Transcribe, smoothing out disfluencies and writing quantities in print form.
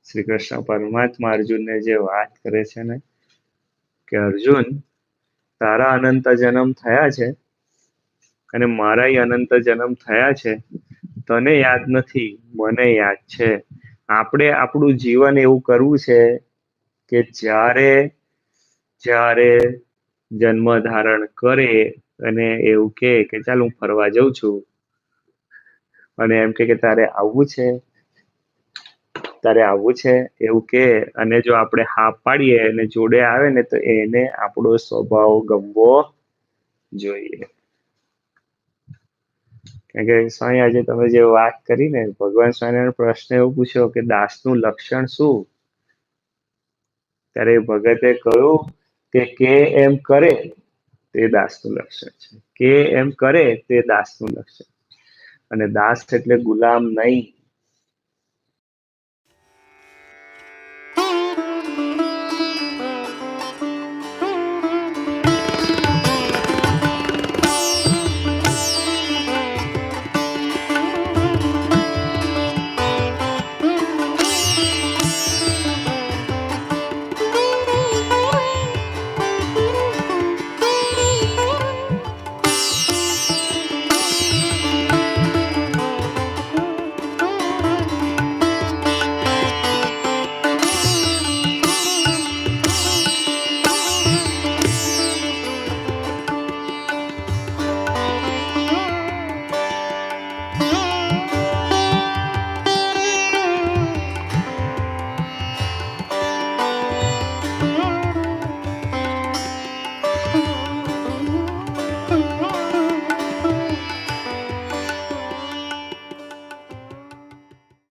શ્રી કૃષ્ણ પરમાત્મા અર્જુનને જે વાત કરે છે ને કે અર્જુન, તારા અનંત જન્મ થયા છે અને મારા અનંત જન્મ થયા છે. તને યાદ નથી, મને યાદ છે. આપણે આપણું જીવન એવું કરવું છે કે જ્યારે જ્યારે જન્મ ધારણ કરે અને એવું કે ચાલ હું ફરવા જઉં છું, અને એમ કે તારે આવવું છે, તારે આવવું છે એવું કે, અને જો આપણે હા પાડીએ અને જોડે આવે ને તો એને આપણો સ્વભાવ ગમવો જોઈએ. કારણ કે સ્વામી આજે તમે જે વાત કરી ને, ભગવાન સ્વામિનારાયણ પ્રશ્ન એવો પૂછ્યો કે દાસનું લક્ષણ શું? ત્યારે ભગતે કહ્યું કે એમ કરે તે દાસનું લક્ષણ છે. કે એમ કરે તે દાસનું લક્ષણ. અને દાસ એટલે ગુલામ નહીં,